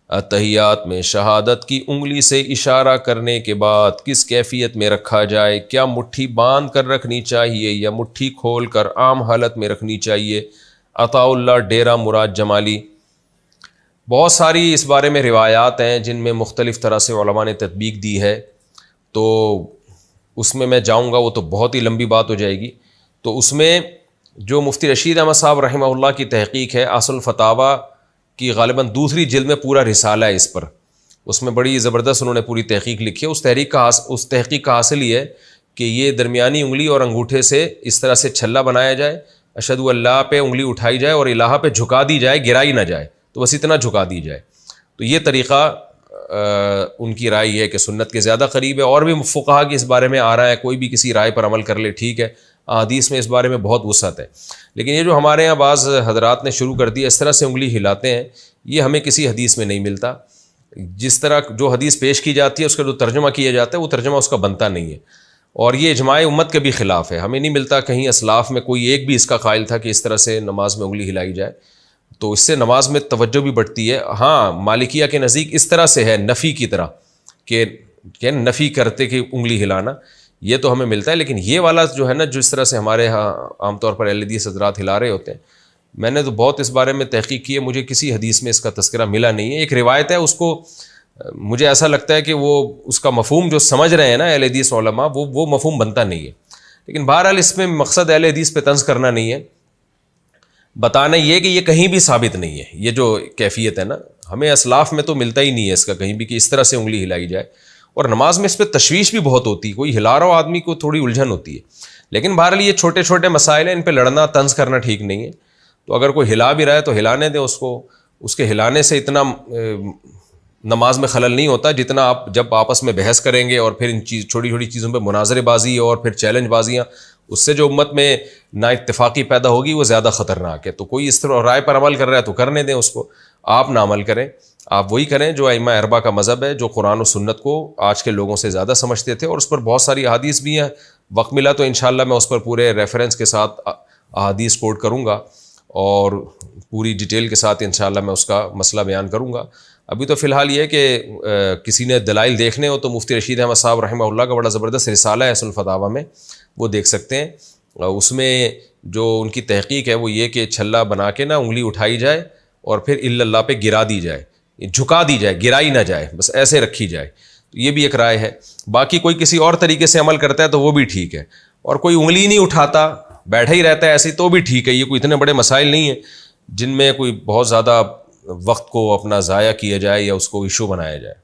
اتحیات میں شہادت کی انگلی سے اشارہ کرنے کے بعد کس کیفیت میں رکھا جائے؟ کیا مٹھی باندھ کر رکھنی چاہیے یا مٹھی کھول کر عام حالت میں رکھنی چاہیے؟ عطا اللہ ڈیرہ مراد جمالی۔ بہت ساری اس بارے میں روایات ہیں جن میں مختلف طرح سے علماء نے تطبیق دی ہے، تو اس میں جاؤں گا وہ تو بہت ہی لمبی بات ہو جائے گی۔ تو اس میں جو مفتی رشید احمد صاحب رحمہ اللہ کی تحقیق ہے اصل فتاویٰ کی، غالباً دوسری جلد میں پورا رسالہ ہے اس پر، اس میں بڑی زبردست انہوں نے پوری تحقیق لکھی ہے۔ اس تحقیق کا حاصل یہ ہے کہ یہ درمیانی انگلی اور انگوٹھے سے اس طرح سے چھلا بنایا جائے، اشہد اللہ پہ انگلی اٹھائی جائے اور الہ پہ جھکا دی جائے، گرائی نہ جائے، تو بس اتنا جھکا دی جائے۔ تو یہ طریقہ ان کی رائے ہے کہ سنت کے زیادہ قریب ہے، اور بھی فقہا کی اس بارے میں آ رہا ہے، کوئی بھی کسی رائے پر عمل کر لے ٹھیک ہے، حدیث میں اس بارے میں بہت وسعت ہے۔ لیکن یہ جو ہمارے یہاں بعض حضرات نے شروع کر دیا اس طرح سے انگلی ہلاتے ہیں، یہ ہمیں کسی حدیث میں نہیں ملتا۔ جس طرح جو حدیث پیش کی جاتی ہے اس کا جو ترجمہ کیا جاتا ہے وہ ترجمہ اس کا بنتا نہیں ہے، اور یہ اجماع امت کے بھی خلاف ہے۔ ہمیں نہیں ملتا کہیں اسلاف میں کوئی ایک بھی اس کا قائل تھا کہ اس طرح سے نماز میں انگلی ہلائی جائے، تو اس سے نماز میں توجہ بھی بڑھتی ہے۔ ہاں مالکیہ کے نزدیک اس طرح سے ہے نفی کی طرح کہ نفی کرتے کہ انگلی ہلانا، یہ تو ہمیں ملتا ہے۔ لیکن یہ والا جو ہے نا، جس طرح سے ہمارے ہاں عام طور پر اہل حدیث حضرات ہلا رہے ہوتے ہیں، میں نے تو بہت اس بارے میں تحقیق کی ہے، مجھے کسی حدیث میں اس کا تذکرہ ملا نہیں ہے۔ ایک روایت ہے، اس کو مجھے ایسا لگتا ہے کہ وہ اس کا مفہوم جو سمجھ رہے ہیں نا اہل حدیث علماء، وہ مفہوم بنتا نہیں ہے۔ لیکن بہرحال اس میں مقصد اہل حدیث پہ طنز کرنا نہیں ہے، بتانا یہ کہ یہ کہیں بھی ثابت نہیں ہے۔ یہ جو کیفیت ہے نا، ہمیں اسلاف میں تو ملتا ہی نہیں ہے اس کا کہیں بھی کہ اس طرح سے انگلی ہلائی جائے، اور نماز میں اس پہ تشویش بھی بہت ہوتی ہے، کوئی ہلا رہا ہو آدمی کو تھوڑی الجھن ہوتی ہے۔ لیکن بہرحال یہ چھوٹے چھوٹے مسائل ہیں، ان پہ لڑنا طنز کرنا ٹھیک نہیں ہے۔ تو اگر کوئی ہلا بھی رہا ہے تو ہلانے دیں اس کو، اس کے ہلانے سے اتنا نماز میں خلل نہیں ہوتا جتنا آپ جب آپس میں بحث کریں گے اور پھر ان چھوٹی چھوٹی چیزوں پہ مناظرے بازی اور پھر چیلنج بازیاں، اس سے جو امت میں نا اتفاقی پیدا ہوگی وہ زیادہ خطرناک ہے۔ تو کوئی اس طرح رائے پر عمل کر رہا ہے تو کرنے دیں اس کو، آپ نہ عمل کریں، آپ وہی کریں جو ائمہ اربعہ کا مذہب ہے، جو قرآن و سنت کو آج کے لوگوں سے زیادہ سمجھتے تھے، اور اس پر بہت ساری احادیث بھی ہیں۔ وقت ملا تو انشاءاللہ میں اس پر پورے ریفرنس کے ساتھ احادیث کوٹ کروں گا اور پوری ڈیٹیل کے ساتھ انشاءاللہ میں اس کا مسئلہ بیان کروں گا۔ ابھی تو فی الحال یہ ہے کہ کسی نے دلائل دیکھنے ہو تو مفتی رشید احمد صاحب رحمہ اللہ کا بڑا زبردست رسالہ ہے اصل فتاویٰ میں، وہ دیکھ سکتے ہیں۔ اس میں جو ان کی تحقیق ہے وہ یہ کہ چھلا بنا کے نا انگلی اٹھائی جائے اور پھر اللہ پہ گرا دی جائے، جھکا دی جائے، گرائی نہ جائے، بس ایسے رکھی جائے۔ یہ بھی ایک رائے ہے۔ باقی کوئی کسی اور طریقے سے عمل کرتا ہے تو وہ بھی ٹھیک ہے، اور کوئی انگلی نہیں اٹھاتا بیٹھا ہی رہتا ہے ایسے تو بھی ٹھیک ہے۔ یہ کوئی اتنے بڑے مسائل نہیں ہیں جن میں کوئی بہت زیادہ وقت کو اپنا ضائع کیا جائے یا اس کو ایشو بنایا جائے۔